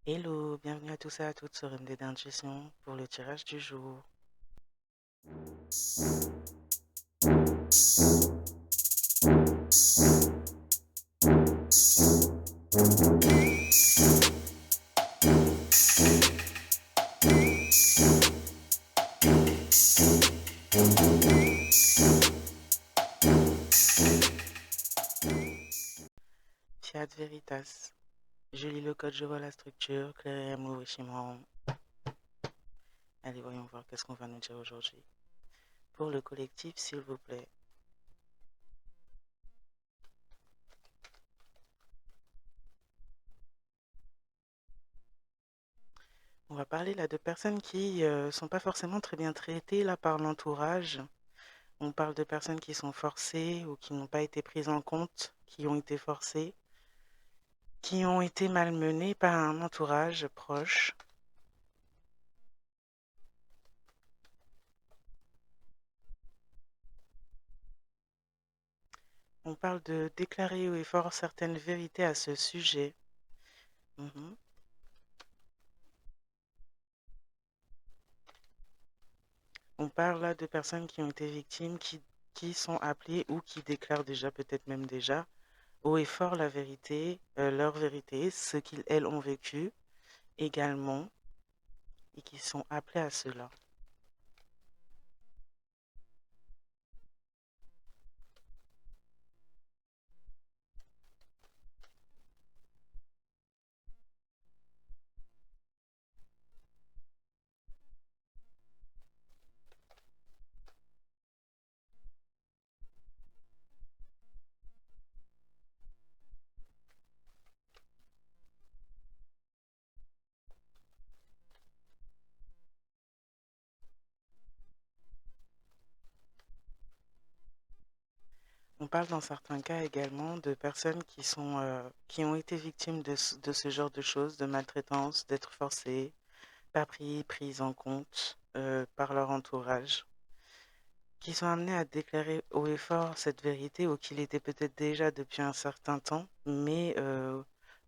Hello, bienvenue à tous et à toutes sur MD d'Intuition pour le tirage du jour. Fiat Veritas. Je lis le code, je vois la structure. Claire et amour et Shimon. Allez, voyons voir qu'est-ce qu'on va nous dire aujourd'hui. Pour le collectif, s'il vous plaît. On va parler là de personnes qui sont pas forcément très bien traitées là par l'entourage. On parle de personnes qui sont forcées ou qui n'ont pas été prises en compte, qui ont été forcées, qui ont été malmenées par un entourage proche. On parle de déclarer haut et fort certaines vérités à ce sujet. Mhm. On parle là de personnes qui ont été victimes, qui sont appelées ou qui déclarent déjà, peut-être même déjà, haut et fort la vérité, leur vérité, ce qu'elles ont vécu également, et qui sont appelées à cela. On parle dans certains cas également de personnes qui ont été victimes de ce genre de choses, de maltraitance, d'être forcées, pas prises en compte par leur entourage, qui sont amenés à déclarer haut et fort cette vérité ou qu'il était peut-être déjà depuis un certain temps, mais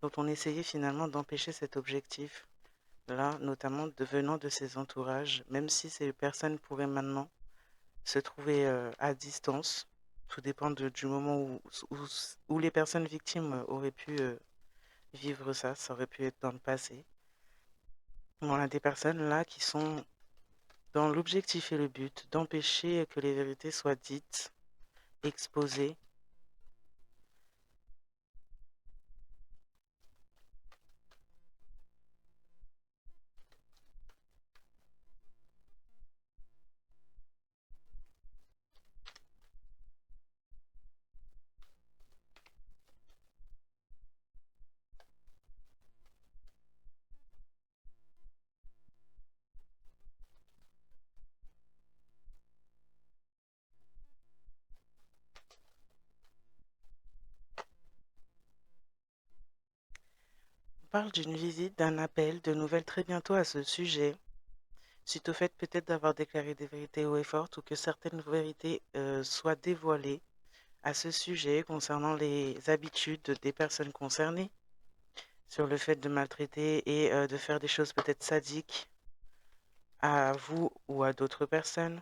dont on essayait finalement d'empêcher cet objectif-là, notamment venant de ses entourages, même si ces personnes pourraient maintenant se trouver à distance. Tout dépend du moment où, où les personnes victimes auraient pu vivre ça, ça aurait pu être dans le passé. On a des personnes là qui sont dans l'objectif et le but d'empêcher que les vérités soient dites, exposées. On parle d'une visite, d'un appel, de nouvelles très bientôt à ce sujet, suite au fait peut-être d'avoir déclaré des vérités haut et fortes ou que certaines vérités soient dévoilées à ce sujet concernant les habitudes des personnes concernées, sur le fait de maltraiter et de faire des choses peut-être sadiques à vous ou à d'autres personnes.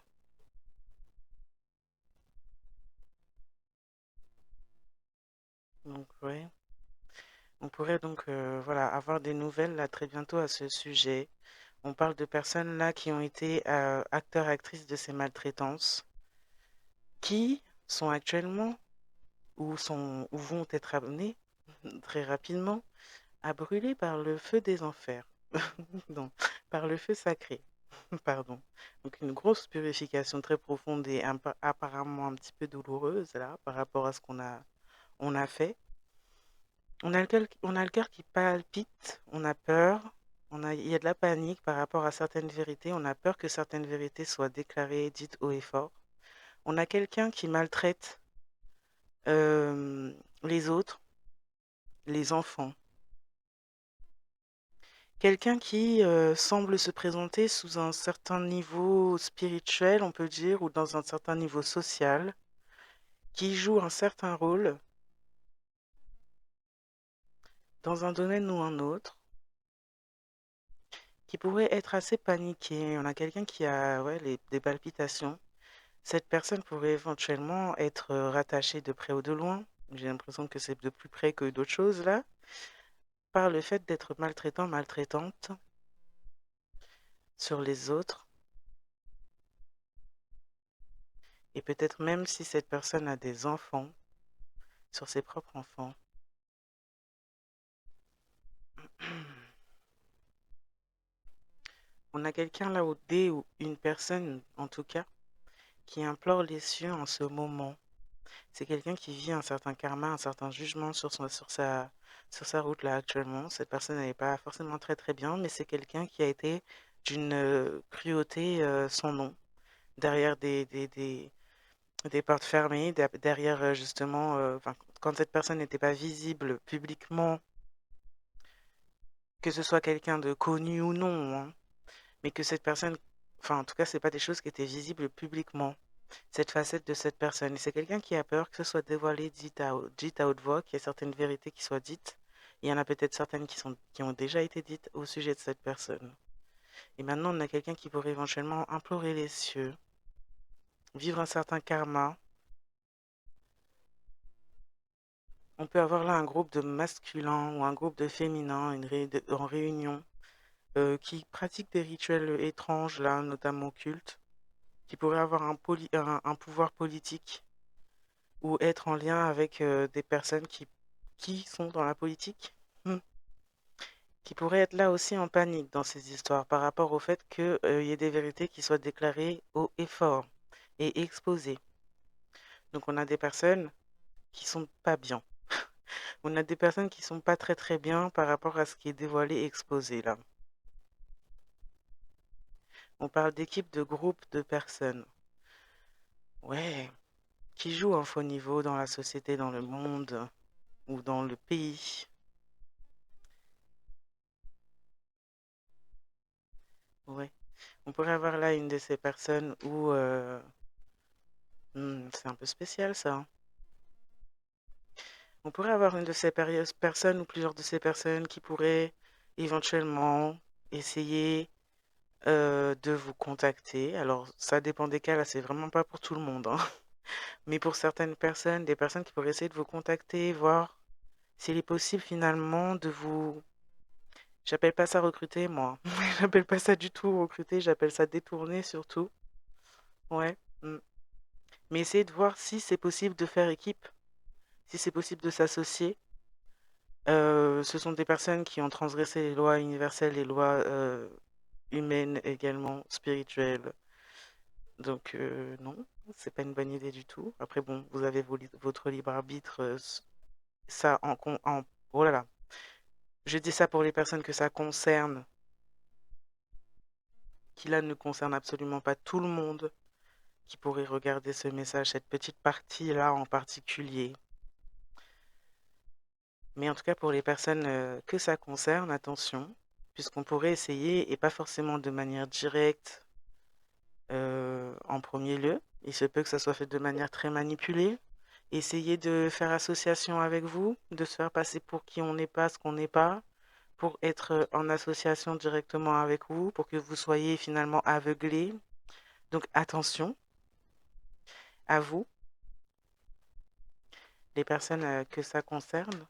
Donc, ouais. On pourrait donc voilà, avoir des nouvelles là très bientôt à ce sujet. On parle de personnes là qui ont été acteurs, actrices de ces maltraitances, qui sont actuellement ou vont être amenés très rapidement à brûler par le feu des enfers, non, par le feu sacré, pardon. Donc une grosse purification très profonde et apparemment un petit peu douloureuse là par rapport à ce on a fait. On a le cœur qui palpite, on a peur, il y a de la panique par rapport à certaines vérités, on a peur que certaines vérités soient déclarées, dites haut et fort. On a quelqu'un qui maltraite les autres, les enfants. Quelqu'un qui semble se présenter sous un certain niveau spirituel, on peut dire, ou dans un certain niveau social, qui joue un certain rôle dans un domaine ou un autre, qui pourrait être assez paniqué. On a quelqu'un qui a ouais, des palpitations. Cette personne pourrait éventuellement être rattachée de près ou de loin. J'ai l'impression que c'est de plus près que d'autres choses là, par le fait d'être maltraitant, maltraitante sur les autres. Et peut-être même si cette personne a des enfants, sur ses propres enfants. On a quelqu'un là au dé ou une personne en tout cas qui implore les cieux en ce moment. C'est quelqu'un qui vit un certain karma, un certain jugement sur sa route là actuellement. Cette personne n'est pas forcément très très bien, mais c'est quelqu'un qui a été d'une cruauté sans nom, derrière des portes fermées, derrière justement, enfin, quand cette personne n'était pas visible publiquement, que ce soit quelqu'un de connu ou non, hein, mais que cette personne, enfin en tout cas, c'est pas des choses qui étaient visibles publiquement. Cette facette de cette personne. Et c'est quelqu'un qui a peur que ce soit dévoilé, dit à haute voix, qu'il y ait certaines vérités qui soient dites. Il y en a peut-être certaines qui ont déjà été dites au sujet de cette personne. Et maintenant, on a quelqu'un qui pourrait éventuellement implorer les cieux, vivre un certain karma. On peut avoir là un groupe de masculins ou un groupe de féminins en réunion qui pratiquent des rituels étranges, là, notamment occultes, qui pourraient avoir un pouvoir politique ou être en lien avec des personnes qui sont dans la politique, hmm, qui pourraient être là aussi en panique dans ces histoires par rapport au fait qu'il y ait des vérités qui soient déclarées haut et fort et exposées. Donc on a des personnes qui sont pas bien. On a des personnes qui sont pas très très bien par rapport à ce qui est dévoilé et exposé là. On parle d'équipe, de groupe, de personnes. Ouais, qui jouent un faux niveau dans la société, dans le monde ou dans le pays. Ouais. On pourrait avoir là une de ces personnes où c'est un peu spécial ça, hein. On pourrait avoir une de ces personnes ou plusieurs de ces personnes qui pourraient éventuellement essayer de vous contacter. Alors, ça dépend des cas, là, c'est vraiment pas pour tout le monde, hein. Mais pour certaines personnes, des personnes qui pourraient essayer de vous contacter, voir s'il est possible finalement de vous... J'appelle pas ça recruter, moi. J'appelle pas ça du tout recruter, j'appelle ça détourner surtout. Ouais. Mm. Mais essayer de voir si c'est possible de faire équipe, si c'est possible de s'associer. Ce sont des personnes qui ont transgressé les lois universelles, les lois humaines également, spirituelles. Donc non, c'est pas une bonne idée du tout. Après bon, vous avez votre libre arbitre, ça oh là là. Je dis ça pour les personnes que ça concerne, qui là ne concerne absolument pas tout le monde, qui pourrait regarder ce message, cette petite partie-là en particulier. Mais en tout cas, pour les personnes que ça concerne, attention, puisqu'on pourrait essayer, et pas forcément de manière directe en premier lieu. Il se peut que ça soit fait de manière très manipulée. Essayer de faire association avec vous, de se faire passer pour qui on n'est pas, ce qu'on n'est pas, pour être en association directement avec vous, pour que vous soyez finalement aveuglés. Donc attention à vous, les personnes que ça concerne.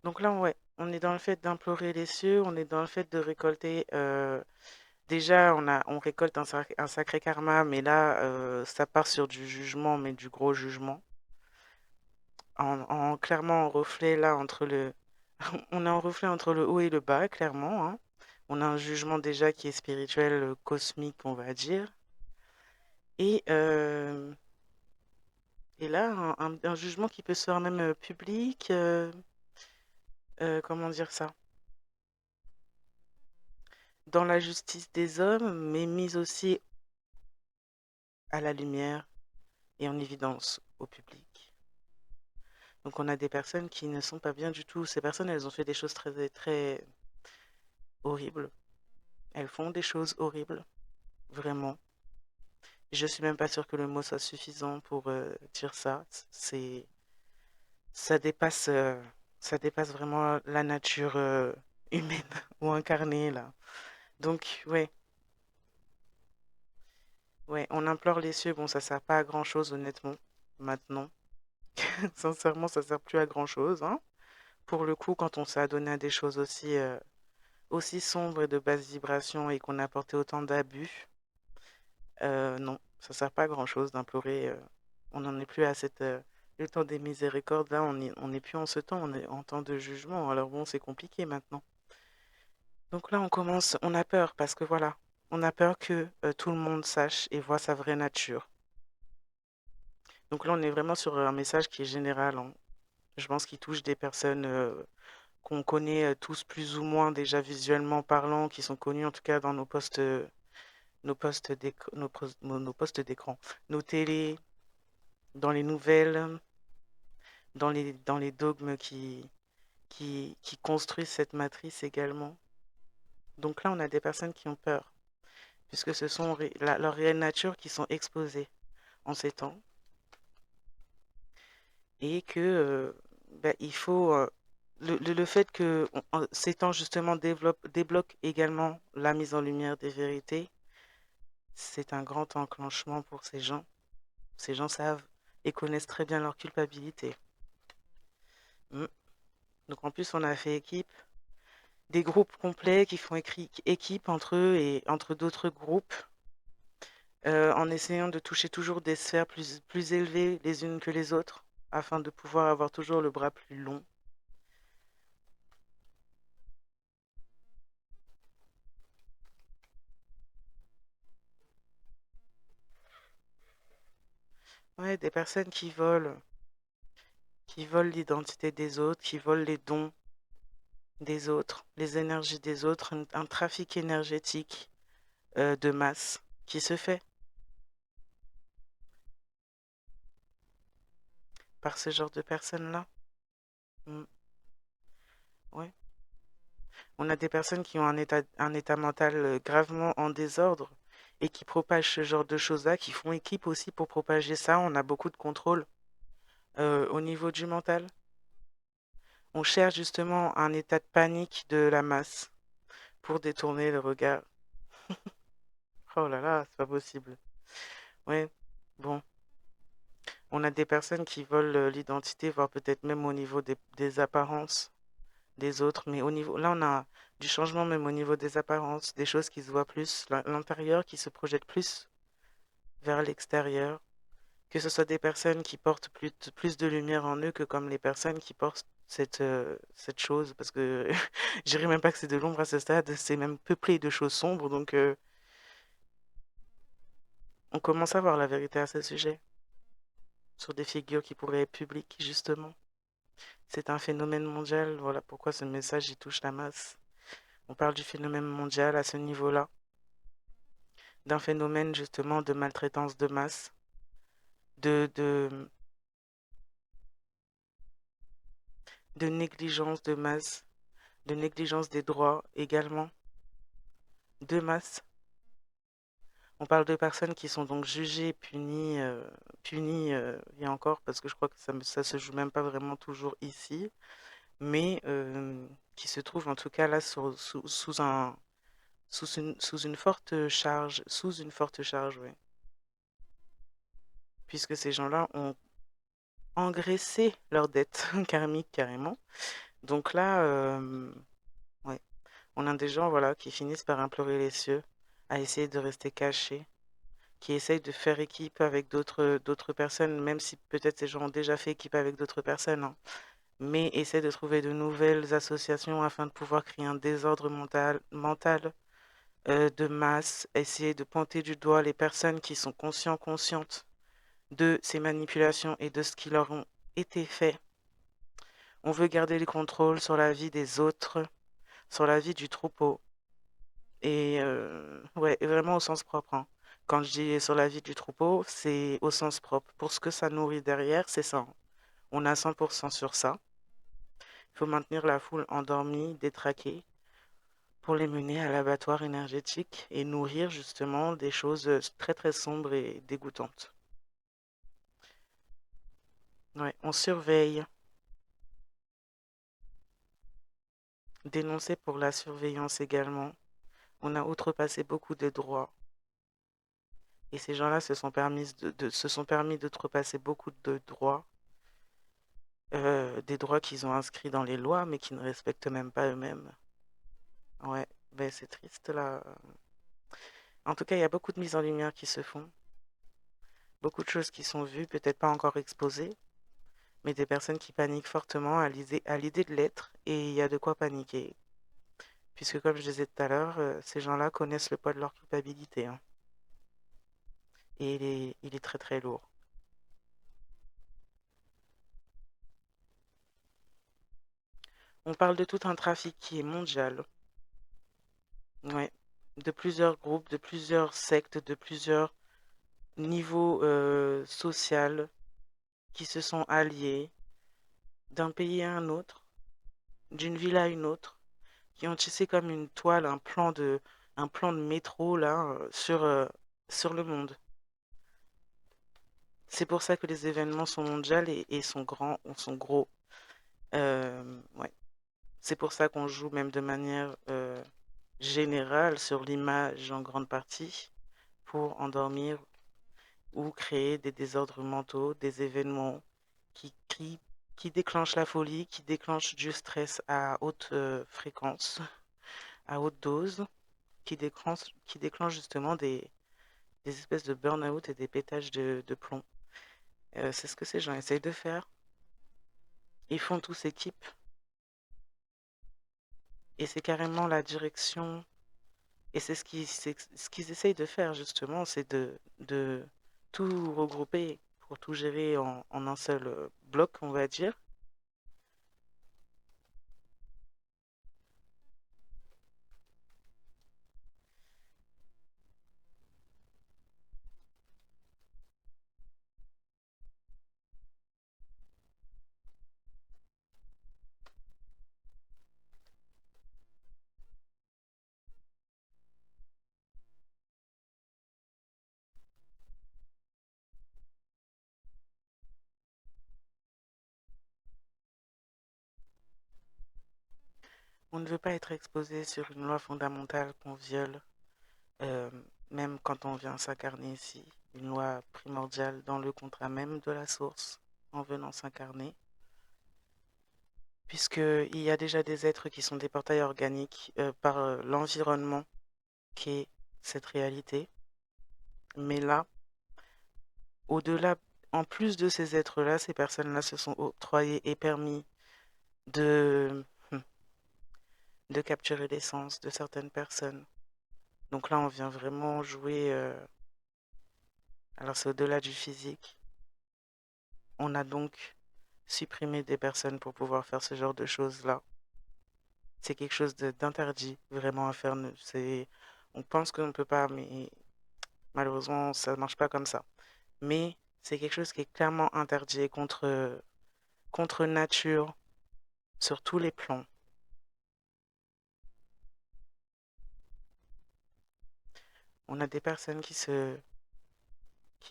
Donc là, ouais, on est dans le fait d'implorer les cieux, on est dans le fait de récolter. Déjà, on récolte un sacré karma, mais là, ça part sur du jugement, mais du gros jugement. Clairement en reflet là entre le... On est en reflet entre le haut et le bas, clairement, hein. On a un jugement déjà qui est spirituel, cosmique, on va dire. Et, euh, et là, un jugement qui peut se faire même public. Comment dire ça? Dans la justice des hommes, mais mise aussi à la lumière et en évidence au public. Donc on a des personnes qui ne sont pas bien du tout. Ces personnes, elles ont fait des choses très, très horribles. Elles font des choses horribles, vraiment. Je suis même pas sûre que le mot soit suffisant pour dire ça. Ça dépasse. Ça dépasse vraiment la nature humaine ou incarnée, là. Donc, ouais, ouais, on implore les cieux. Bon, ça sert pas à grand-chose, honnêtement, maintenant. Sincèrement, ça sert plus à grand-chose, hein. Pour le coup, quand on s'est adonné à des choses aussi sombres et de basse vibration et qu'on a porté autant d'abus, non, ça sert pas à grand-chose d'implorer. On n'en est plus à le temps des miséricordes. Là, on n'est plus en ce temps, on est en temps de jugement. Alors bon, c'est compliqué maintenant. Donc là, on a peur parce que voilà, on a peur que tout le monde sache et voit sa vraie nature. Donc là, on est vraiment sur un message qui est général, hein. Je pense qu'il touche des personnes qu'on connaît tous plus ou moins déjà visuellement parlant, qui sont connues en tout cas dans nos postes d'écran, nos télés, dans les nouvelles, dans les dogmes qui construisent cette matrice également. Donc là, on a des personnes qui ont peur, puisque ce sont leur réelle nature qui sont exposées en ces temps, et que il faut le fait que ces temps justement débloquent également la mise en lumière des vérités, c'est un grand enclenchement pour ces gens. Ces gens savent et connaissent très bien leur culpabilité. Mm. Donc en plus, on a fait équipe, des groupes complets qui font équipe entre eux et entre d'autres groupes, en essayant de toucher toujours des sphères plus élevées les unes que les autres, afin de pouvoir avoir toujours le bras plus long. Ouais, des personnes qui volent l'identité des autres, qui volent les dons des autres, les énergies des autres, un trafic énergétique de masse qui se fait par ce genre de personnes-là. Mm. Ouais. On a des personnes qui ont un état mental gravement en désordre et qui propagent ce genre de choses-là, qui font équipe aussi pour propager ça. On a beaucoup de contrôle au niveau du mental. On cherche justement un état de panique de la masse pour détourner le regard. Oh là là, c'est pas possible. Ouais, bon. On a des personnes qui volent l'identité, voire peut-être même au niveau des apparences des autres. Mais là, on a du changement même au niveau des apparences, des choses qui se voient plus, l'intérieur qui se projette plus vers l'extérieur. Que ce soit des personnes qui portent plus de lumière en eux que comme les personnes qui portent cette chose. Parce que je dirais même pas que c'est de l'ombre à ce stade, c'est même peuplé de choses sombres. Donc, on commence à voir la vérité à ce sujet, sur des figures qui pourraient être publiques, justement. C'est un phénomène mondial, voilà pourquoi ce message y touche la masse. On parle du phénomène mondial à ce niveau-là, d'un phénomène justement de maltraitance de masse, de, de, de négligence de masse, de négligence des droits également, de masse. On parle de personnes qui sont donc jugées, punies, et encore, parce que je crois que ça se joue même pas vraiment toujours ici, mais qui se trouvent en tout cas là sous une forte charge, oui, puisque ces gens-là ont engraissé leurs dettes karmiques carrément. Donc là, ouais, on a des gens voilà, qui finissent par implorer les cieux, à essayer de rester cachés, qui essayent de faire équipe avec d'autres personnes, même si peut-être ces gens ont déjà fait équipe avec d'autres personnes, hein, mais essaient de trouver de nouvelles associations afin de pouvoir créer un désordre mental de masse, essayer de pointer du doigt les personnes qui sont conscientes de ces manipulations et de ce qui leur ont été fait. On veut garder le contrôle sur la vie des autres, sur la vie du troupeau. Et ouais, vraiment au sens propre, hein. Quand je dis sur la vie du troupeau, c'est au sens propre. Pour ce que ça nourrit derrière, c'est ça, hein. On a 100% sur ça. Il faut maintenir la foule endormie, détraquée, pour les mener à l'abattoir énergétique et nourrir justement des choses très très sombres et dégoûtantes. Ouais, on surveille. dénoncés pour la surveillance également. On a outrepassé beaucoup de droits. Et ces gens-là se sont permis d'outrepasser beaucoup de droits, des droits qu'ils ont inscrits dans les lois, mais qui ne respectent même pas eux-mêmes. Ouais, ben c'est triste là. En tout cas, il y a beaucoup de mises en lumière qui se font, beaucoup de choses qui sont vues, peut-être pas encore exposées, mais des personnes qui paniquent fortement à l'idée de l'être, et il y a de quoi paniquer. Puisque comme je disais tout à l'heure, ces gens-là connaissent le poids de leur culpabilité, hein, et il est très très lourd. On parle de tout un trafic qui est mondial, ouais, de plusieurs groupes, de plusieurs sectes, de plusieurs niveaux sociaux qui se sont alliés d'un pays à un autre, d'une ville à une autre, qui ont tissé comme une toile un plan de métro là sur le monde. C'est pour ça que les événements sont mondiaux et sont grands, sont gros. Ouais. C'est pour ça qu'on joue même de manière générale sur l'image en grande partie pour endormir ou créer des désordres mentaux, des événements qui, qui, qui déclenchent la folie, qui déclenchent du stress à haute fréquence, à haute dose, qui déclenchent justement des espèces de burn-out et des pétages de plomb. C'est ce que ces gens essayent de faire. Ils font tous équipe et c'est carrément la direction. Et c'est ce qu'ils essayent de faire justement, c'est de tout regrouper pour tout gérer en un seul bloc, on va dire. On ne veut pas être exposé sur une loi fondamentale qu'on viole, euh, même quand on vient s'incarner ici. Une loi primordiale dans le contrat même de la source en venant s'incarner. Puisqu'il y a déjà des êtres qui sont des portails organiques par l'environnement qui est cette réalité. Mais là, au-delà, en plus de ces êtres-là, ces personnes-là se sont octroyées et permis de, de capturer l'essence de certaines personnes. Donc là, on vient vraiment jouer. Alors c'est au-delà du physique. On a donc supprimé des personnes pour pouvoir faire ce genre de choses-là. C'est quelque chose d'interdit vraiment à faire. On pense qu'on ne peut pas, mais malheureusement, ça ne marche pas comme ça. Mais c'est quelque chose qui est clairement interdit et contre nature sur tous les plans. On a des personnes qui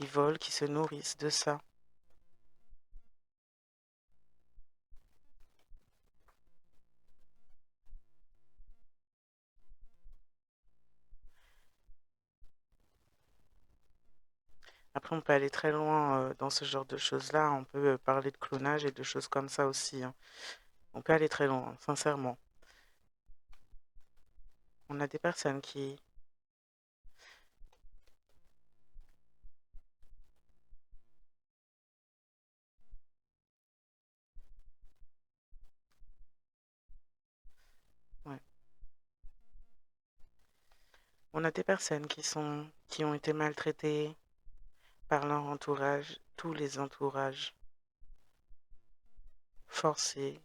volent, qui se nourrissent de ça. Après, on peut aller très loin dans ce genre de choses-là. On peut parler de clonage et de choses comme ça aussi, hein. On peut aller très loin, sincèrement. On a des personnes qui... Ouais. On a des personnes qui ont été maltraitées par leur entourage, tous les entourages, forcés,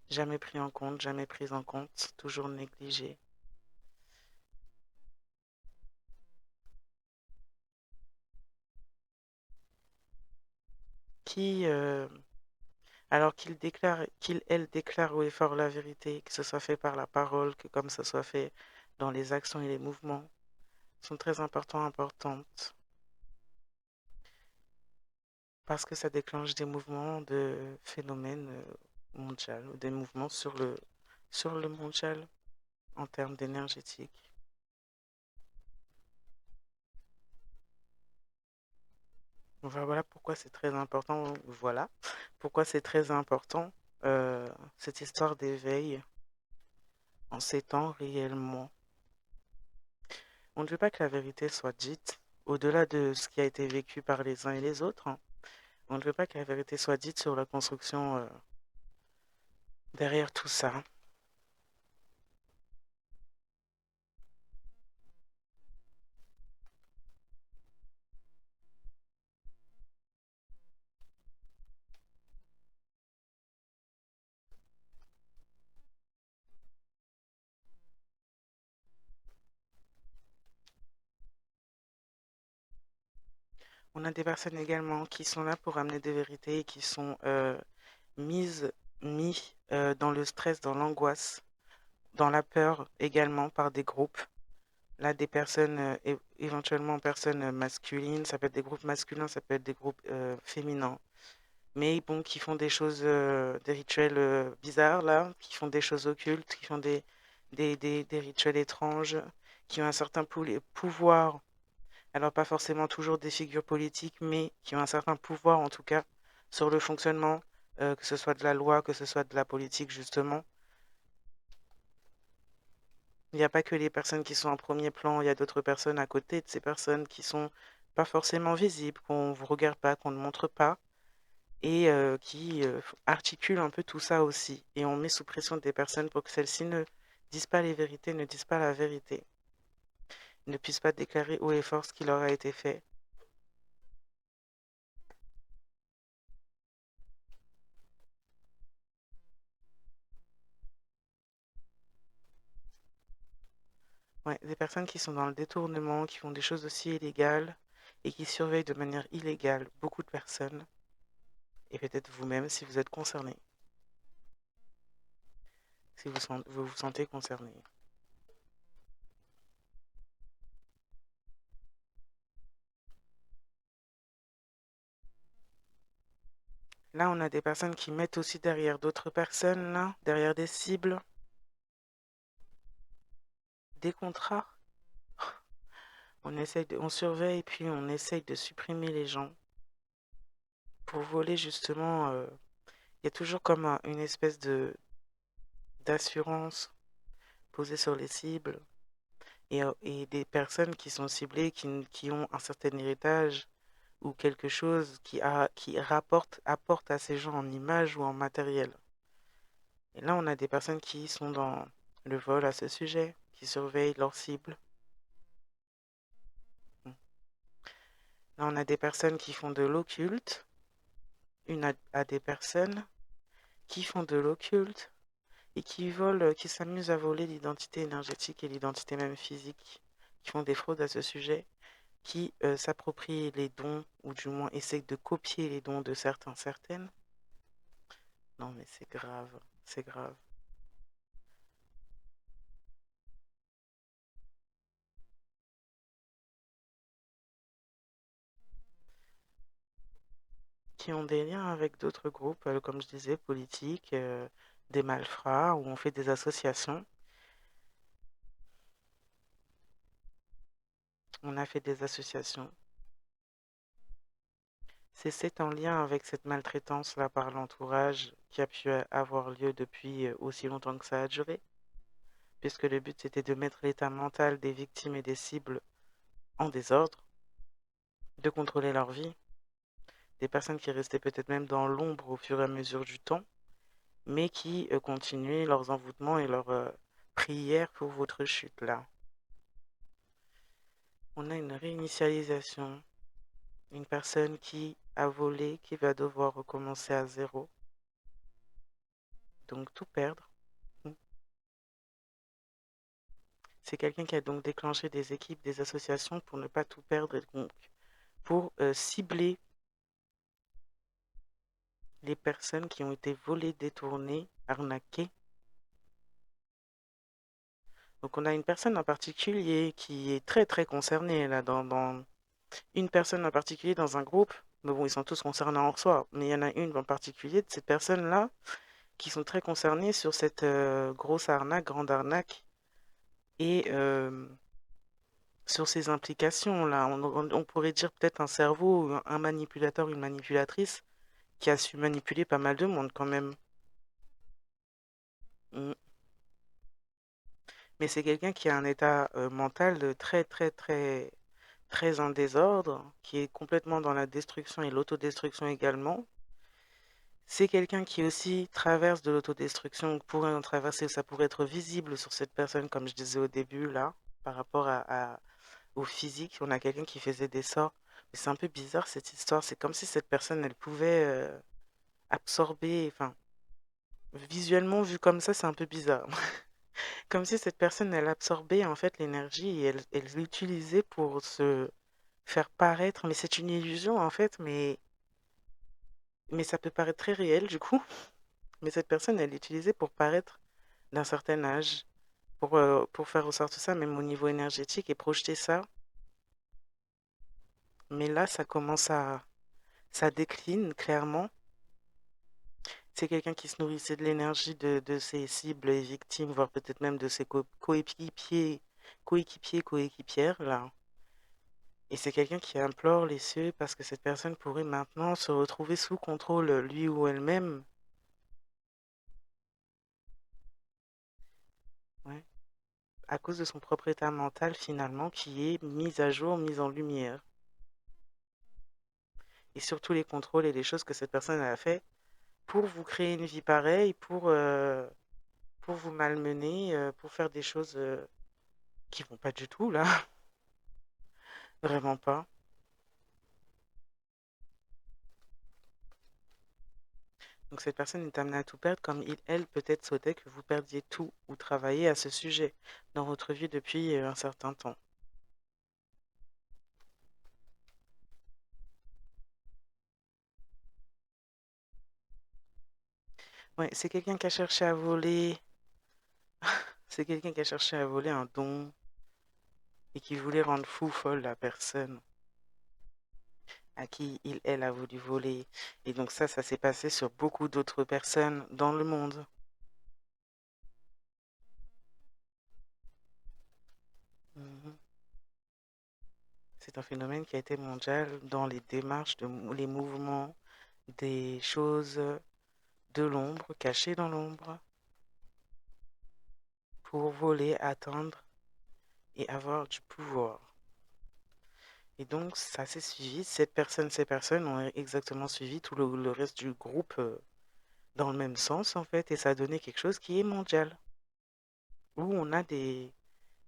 jamais pris en compte, jamais pris en compte, toujours négligés. Qui, alors elles déclarent haut et fort la vérité, que ce soit fait par la parole, que comme ce soit fait dans les actions et les mouvements, sont très importantes, parce que ça déclenche des mouvements de phénomènes mondiaux, des mouvements sur le mondial en termes d'énergétique. Voilà pourquoi c'est très important. Voilà pourquoi c'est très important cette histoire d'éveil en ces temps réellement. On ne veut pas que la vérité soit dite au-delà de ce qui a été vécu par les uns et les autres, hein. On ne veut pas que la vérité soit dite sur la construction derrière tout ça. On a des personnes également qui sont là pour amener des vérités et qui sont mises, mis dans le stress, dans l'angoisse, dans la peur également par des groupes. Là, des personnes, éventuellement personnes masculines, ça peut être des groupes masculins, ça peut être des groupes féminins, mais bon, qui font des choses, des rituels bizarres, là, qui font des choses occultes, qui font des rituels étranges, qui ont un certain pouvoir, alors pas forcément toujours des figures politiques, mais qui ont un certain pouvoir, en tout cas, sur le fonctionnement, que ce soit de la loi, que ce soit de la politique, justement. Il n'y a pas que les personnes qui sont en premier plan, il y a d'autres personnes à côté de ces personnes qui sont pas forcément visibles, qu'on ne vous regarde pas, qu'on ne montre pas, et qui articulent un peu tout ça aussi. Et on met sous pression des personnes pour que celles-ci ne disent pas les vérités, ne disent pas la vérité, ne puissent pas déclarer haut et fort ce qui leur a été fait. Ouais, des personnes qui sont dans le détournement, qui font des choses aussi illégales et qui surveillent de manière illégale beaucoup de personnes, et peut-être vous-même si vous êtes concerné, si vous vous sentez concerné. Là, on a des personnes qui mettent aussi derrière d'autres personnes, là, derrière des cibles, des contrats. On surveille puis on essaye de supprimer les gens pour voler justement. Il y a toujours comme une espèce de d'assurance posée sur les cibles et des personnes qui sont ciblées, qui ont un certain héritage ou quelque chose qui apporte à ces gens en image ou en matériel. Et là, on a des personnes qui sont dans le vol à ce sujet, qui surveillent leurs cibles. Là, on a des personnes qui font de l'occulte, à des personnes qui font de l'occulte et qui volent, qui s'amusent à voler l'identité énergétique et l'identité même physique, qui font des fraudes à ce sujet, qui s'approprient les dons ou du moins essayent de copier les dons de certains, certaines. Non, mais c'est grave, c'est grave. Qui ont des liens avec d'autres groupes, comme je disais, politiques, des malfrats, où on fait des associations. On a fait des associations. C'est en lien avec cette maltraitance-là par l'entourage qui a pu avoir lieu depuis aussi longtemps que ça a duré, puisque le but c'était de mettre l'état mental des victimes et des cibles en désordre, de contrôler leur vie, des personnes qui restaient peut-être même dans l'ombre au fur et à mesure du temps, mais qui continuaient leurs envoûtements et leurs prières pour votre chute là. On a une réinitialisation, une personne qui a volé, qui va devoir recommencer à zéro, donc tout perdre. C'est quelqu'un qui a donc déclenché des équipes, des associations pour ne pas tout perdre et donc pour cibler les personnes qui ont été volées, détournées, arnaquées. Donc on a une personne en particulier qui est très très concernée là, dans une personne en particulier dans un groupe. Mais bon, ils sont tous concernés en soi, mais il y en a une en particulier de cette personne-là qui sont très concernés sur cette grosse arnaque, grande arnaque, et sur ces implications-là. On pourrait dire peut-être un cerveau, ou un manipulateur, une manipulatrice, qui a su manipuler pas mal de monde quand même. Mm. Mais c'est quelqu'un qui a un état mental très, très, très, très en désordre, qui est complètement dans la destruction et l'autodestruction également. C'est quelqu'un qui aussi traverse de l'autodestruction, pourrait en traverser, ça pourrait être visible sur cette personne, comme je disais au début, là, par rapport au physique. On a quelqu'un qui faisait des sorts. Mais c'est un peu bizarre cette histoire. C'est comme si cette personne, elle pouvait absorber, enfin, visuellement vu comme ça, c'est un peu bizarre. Comme si cette personne, elle absorbait en fait l'énergie et elle l'utilisait pour se faire paraître. Mais c'est une illusion en fait, mais ça peut paraître très réel du coup. Mais cette personne, elle l'utilisait pour paraître d'un certain âge, pour faire ressortir ça même au niveau énergétique et projeter ça. Mais là, ça décline clairement. C'est quelqu'un qui se nourrissait de l'énergie de ses cibles et victimes, voire peut-être même de ses coéquipières, là. Et c'est quelqu'un qui implore les cieux parce que cette personne pourrait maintenant se retrouver sous contrôle, lui ou elle-même, ouais, à cause de son propre état mental finalement qui est mis à jour, mis en lumière. Et surtout les contrôles et les choses que cette personne a fait pour vous créer une vie pareille, pour vous malmener, pour faire des choses qui vont pas du tout là, vraiment pas. Donc cette personne est amenée à tout perdre comme elle peut-être souhaitait que vous perdiez tout ou travaillez à ce sujet dans votre vie depuis un certain temps. Ouais, c'est quelqu'un qui a cherché à voler, c'est quelqu'un qui a cherché à voler un don et qui voulait rendre fou folle la personne à qui elle a voulu voler. Et donc ça s'est passé sur beaucoup d'autres personnes dans le monde. Mhm. C'est un phénomène qui a été mondial dans les démarches, les mouvements, des choses de l'ombre, cachées dans l'ombre, pour voler, atteindre et avoir du pouvoir. Et donc, ça s'est suivi. Ces personnes ont exactement suivi tout le reste du groupe dans le même sens, en fait, et ça a donné quelque chose qui est mondial, où on a des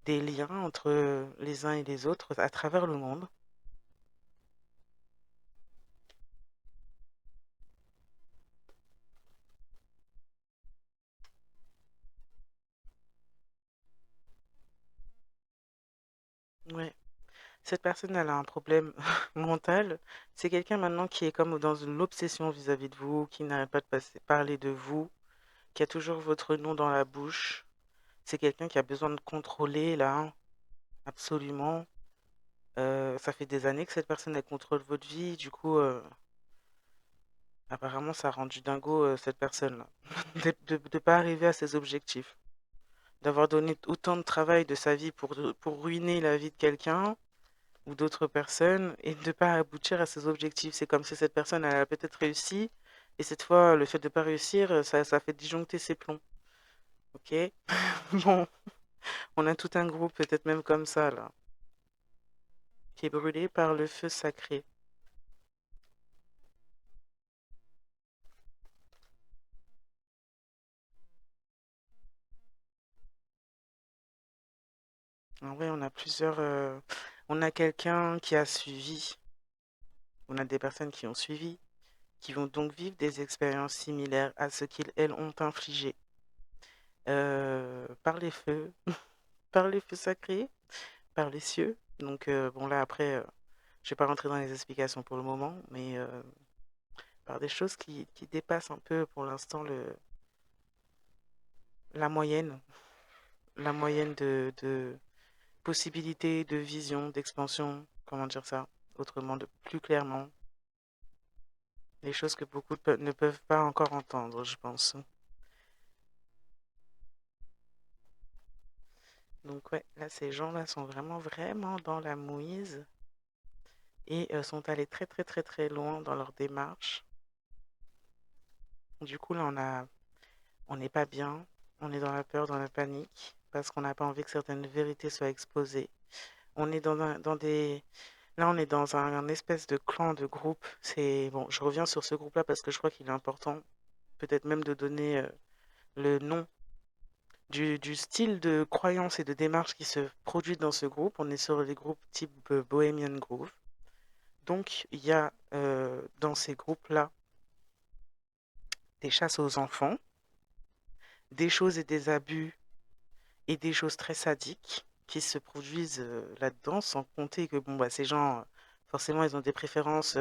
liens entre les uns et les autres à travers le monde. Ouais. Cette personne, elle a un problème mental. C'est quelqu'un maintenant qui est comme dans une obsession vis-à-vis de vous, qui n'arrête pas de parler de vous, qui a toujours votre nom dans la bouche. C'est quelqu'un qui a besoin de contrôler, là, absolument. Ça fait des années que cette personne, elle contrôle votre vie. Du coup, apparemment, ça a rendu dingo cette personne-là. De ne pas arriver à ses objectifs. D'avoir donné autant de travail de sa vie pour ruiner la vie de quelqu'un ou d'autres personnes et de ne pas aboutir à ses objectifs. C'est comme si cette personne, elle a peut-être réussi. Et cette fois, le fait de ne pas réussir, ça fait disjoncter ses plombs. Ok? Bon, on a tout un groupe, peut-être même comme ça, là, qui est brûlé par le feu sacré. En vrai, on a plusieurs. On a quelqu'un qui a suivi. On a des personnes qui ont suivi, qui vont donc vivre des expériences similaires à ce qu'ils, elles, ont infligé par les feux, par les feux sacrés, par les cieux. Donc, bon, là, après, je vais pas rentrer dans les explications pour le moment, mais par des choses qui dépassent un peu pour l'instant la moyenne, la moyenne de possibilités, de vision, d'expansion, comment dire ça, autrement, plus clairement, les choses que beaucoup ne peuvent pas encore entendre, je pense. Donc ouais, là, ces gens-là sont vraiment, vraiment dans la mouise et sont allés très, très, très, très loin dans leur démarche. Du coup, là, on n'est pas bien, on est dans la peur, dans la panique, parce qu'on n'a pas envie que certaines vérités soient exposées. On est dans des... Là, on est dans un espèce de clan, de groupe. C'est bon, je reviens sur ce groupe-là parce que je crois qu'il est important, peut-être même de donner le nom du style de croyance et de démarche qui se produit dans ce groupe. On est sur les groupes type Bohemian Grove. Donc, il y a dans ces groupes-là des chasses aux enfants, des choses et des abus et des choses très sadiques qui se produisent là-dedans, sans compter que bon, bah, ces gens, forcément, ils ont des préférences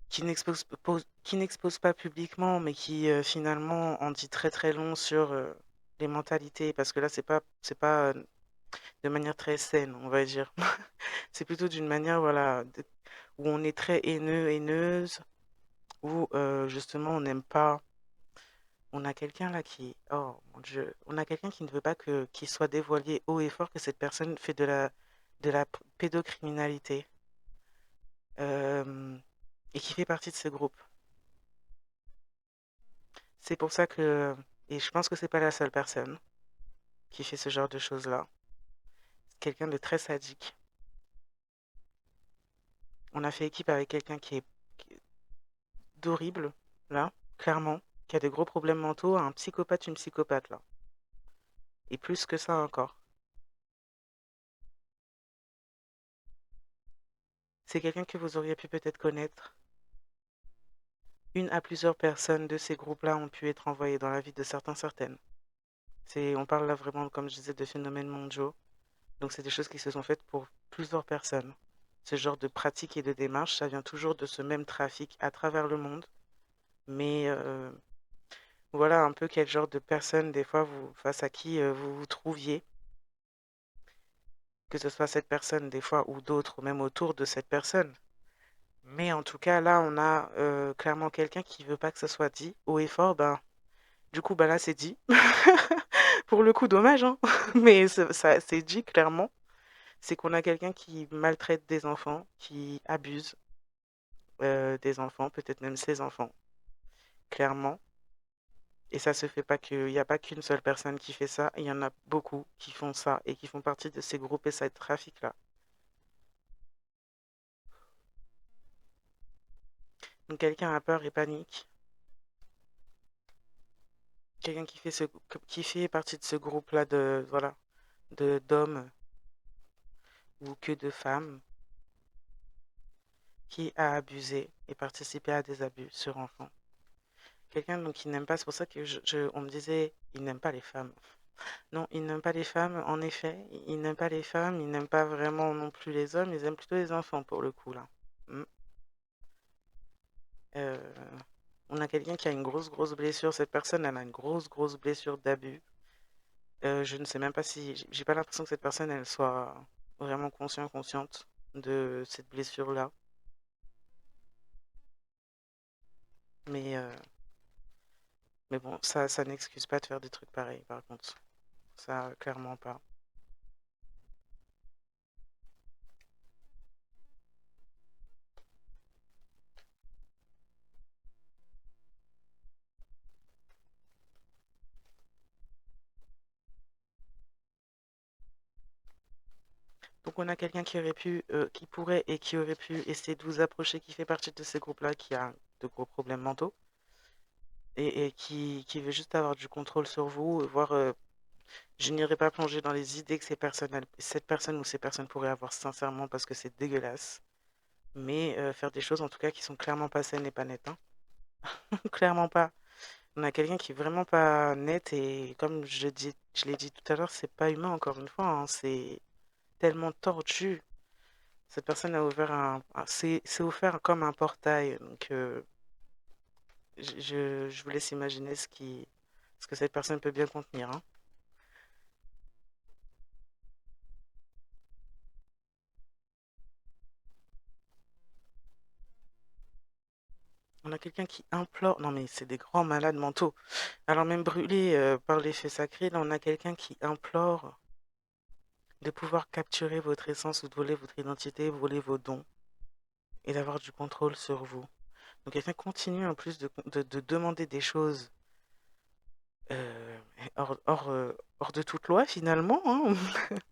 qui n'exposent pas publiquement, mais qui finalement en dit très très long sur les mentalités, parce que là, c'est pas de manière très saine, on va dire. C'est plutôt d'une manière, voilà, où on est très haineux, haineuse, où justement on n'aime pas. On a quelqu'un là qui, oh mon Dieu, on a quelqu'un qui ne veut pas que qu'il soit dévoilé haut et fort que cette personne fait de la pédocriminalité euh, et qui fait partie de ce groupe. C'est pour ça que, et je pense que c'est pas la seule personne qui fait ce genre de choses-là. Quelqu'un de très sadique. On a fait équipe avec quelqu'un qui est d'horrible, là, clairement, qui a des gros problèmes mentaux, un psychopathe, une psychopathe, là. Et plus que ça encore. C'est quelqu'un que vous auriez pu peut-être connaître. Une à plusieurs personnes de ces groupes-là ont pu être envoyées dans la vie de certains, certaines. On parle là vraiment, comme je disais, de phénomènes mondiaux. Donc, c'est des choses qui se sont faites pour plusieurs personnes. Ce genre de pratique et de démarche, ça vient toujours de ce même trafic à travers le monde. Mais voilà un peu quel genre de personne, des fois, face à qui vous vous trouviez, que ce soit cette personne, des fois, ou d'autres, ou même autour de cette personne. Mais en tout cas, là, on a clairement quelqu'un qui veut pas que ce soit dit haut et fort. Ben, du coup, ben là, c'est dit. Pour le coup, dommage, hein. Mais ça, c'est dit clairement. C'est qu'on a quelqu'un qui maltraite des enfants, qui abuse des enfants, peut-être même ses enfants, clairement. Et ça se fait pas que, il n'y a pas qu'une seule personne qui fait ça, il y en a beaucoup qui font ça et qui font partie de ces groupes et ces trafics-là. Donc quelqu'un a peur et panique, quelqu'un qui fait partie de ce groupe-là de, voilà, de d'hommes ou que de femmes qui a abusé et participé à des abus sur enfants. Quelqu'un donc qui n'aime pas, c'est pour ça que on me disait, il n'aime pas les femmes. Non, il n'aime pas les femmes, en effet, il n'aime pas les femmes, il n'aime pas vraiment non plus les hommes, ils aiment plutôt les enfants pour le coup là. Mm. Euh, on a quelqu'un qui a une grosse, grosse blessure. Cette personne, elle a une grosse, grosse blessure d'abus. Je ne sais même pas si, j'ai pas l'impression que cette personne, elle soit vraiment consciente de cette blessure-là. Mais, euh, mais bon, ça n'excuse pas de faire des trucs pareils, par contre. Ça, clairement pas. Donc on a quelqu'un qui pourrait et qui aurait pu essayer de vous approcher, qui fait partie de ces groupes-là, qui a de gros problèmes mentaux et qui veut juste avoir du contrôle sur vous, voir. Je n'irai pas plonger dans les idées que cette personne ou ces personnes pourraient avoir sincèrement parce que c'est dégueulasse. Mais faire des choses en tout cas qui sont clairement pas saines et pas nettes, hein. Clairement pas. On a quelqu'un qui est vraiment pas net et comme je l'ai dit tout à l'heure, c'est pas humain encore une fois, hein. C'est tellement tordu. Cette personne a ouvert c'est offert comme un portail. Donc je vous laisse imaginer ce que cette personne peut bien contenir, hein. On a quelqu'un qui implore. Non mais c'est des grands malades mentaux. Alors même brûlé par l'effet sacré, là on a quelqu'un qui implore. de pouvoir capturer votre essence ou de voler votre identité, voler vos dons et d'avoir du contrôle sur vous. Donc quelqu'un continue en plus de demander des choses euh, hors de toute loi finalement, hein,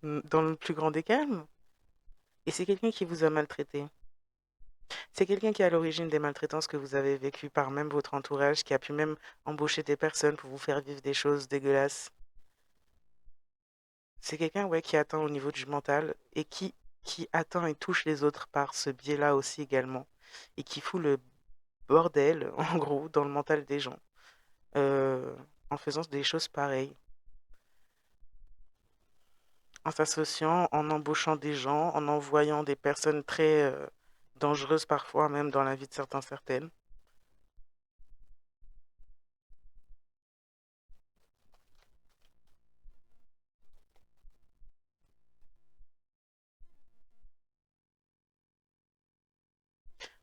dans le plus grand des calmes. Et c'est quelqu'un qui vous a maltraité. C'est quelqu'un qui est à l'origine des maltraitances que vous avez vécues par même votre entourage, qui a pu même embaucher des personnes pour vous faire vivre des choses dégueulasses. C'est quelqu'un, ouais, qui atteint au niveau du mental et qui atteint et touche les autres par ce biais-là aussi également. Et qui fout le bordel, en gros, dans le mental des gens, euh, en faisant des choses pareilles. En s'associant, en embauchant des gens, en envoyant des personnes très dangereuses parfois, même dans la vie de certains certaines.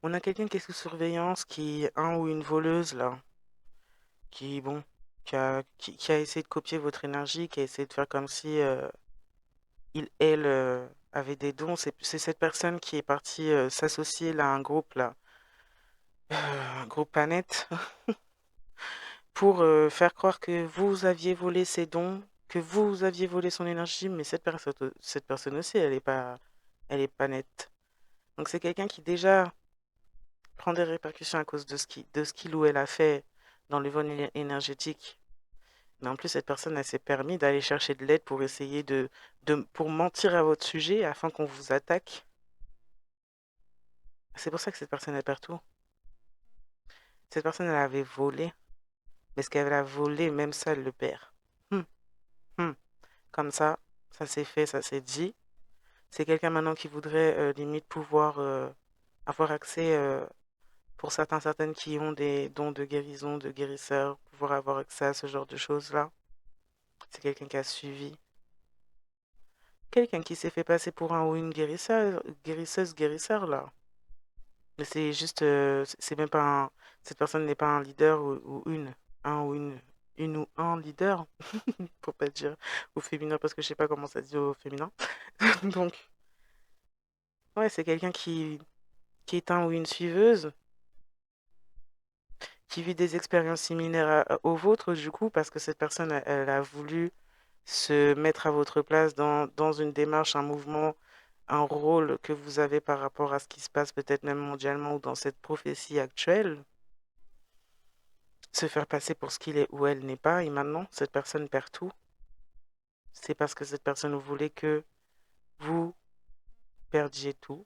On a quelqu'un qui est sous surveillance, qui est un ou une voleuse, là, qui, bon, qui a essayé de copier votre énergie, qui a essayé de faire comme si elle, avait des dons. C'est cette personne qui est partie s'associer là, à un groupe, là, un groupe Planète, pour faire croire que vous aviez volé ses dons, que vous aviez volé son énergie, mais cette personne aussi, elle est pas nette. Donc c'est quelqu'un qui déjà prend des répercussions à cause de ce qu'il ou elle a fait dans le vol énergétique. Mais en plus, cette personne, elle s'est permis d'aller chercher de l'aide pour essayer pour mentir à votre sujet afin qu'on vous attaque. C'est pour ça que cette personne, elle perd tout. Cette personne, elle avait volé, mais ce qu'elle a volé, même ça, elle le perd. Hum, hum. Comme ça s'est fait, ça s'est dit. C'est quelqu'un maintenant qui voudrait limite pouvoir avoir accès, pour certaines qui ont des dons de guérison, de guérisseur, pouvoir avoir accès à ce genre de choses-là. C'est quelqu'un qui a suivi. Quelqu'un qui s'est fait passer pour un ou une guérisseur, là. Mais c'est juste, c'est même pas cette personne n'est pas un leader ou un ou une ou un leader, pour pas dire au féminin, parce que je sais pas comment ça se dit au féminin. Donc, ouais, c'est quelqu'un qui est un ou une suiveuse, qui vit des expériences similaires aux vôtres, du coup, parce que cette personne, elle a voulu se mettre à votre place dans une démarche, un mouvement, un rôle que vous avez par rapport à ce qui se passe peut-être même mondialement ou dans cette prophétie actuelle, se faire passer pour ce qu'il est ou elle n'est pas, et maintenant, cette personne perd tout. C'est parce que cette personne voulait que vous perdiez tout.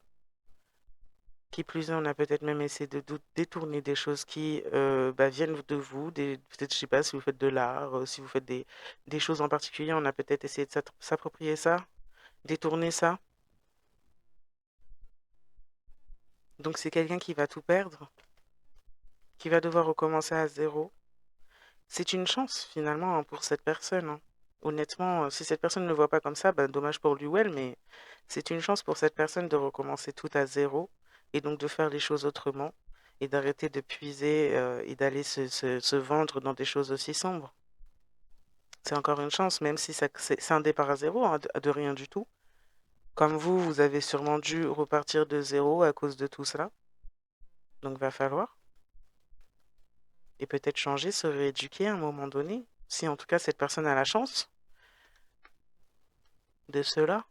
Qui plus est, on a peut-être même essayé de détourner des choses qui viennent de vous. Peut-être, je sais pas, si vous faites de l'art, si vous faites des choses en particulier, on a peut-être essayé de s'approprier ça, détourner ça. Donc c'est quelqu'un qui va tout perdre, qui va devoir recommencer à zéro. C'est une chance finalement, hein, pour cette personne, hein. Honnêtement, si cette personne ne le voit pas comme ça, ben, dommage pour lui ou elle, mais c'est une chance pour cette personne de recommencer tout à zéro et donc de faire les choses autrement et d'arrêter de puiser et d'aller se vendre dans des choses aussi sombres. C'est encore une chance, même si c'est un départ à zéro, hein, de rien du tout. Comme vous avez sûrement dû repartir de zéro à cause de tout cela. Donc va falloir. Et peut-être changer, se rééduquer à un moment donné. Si en tout cas cette personne a la chance de cela.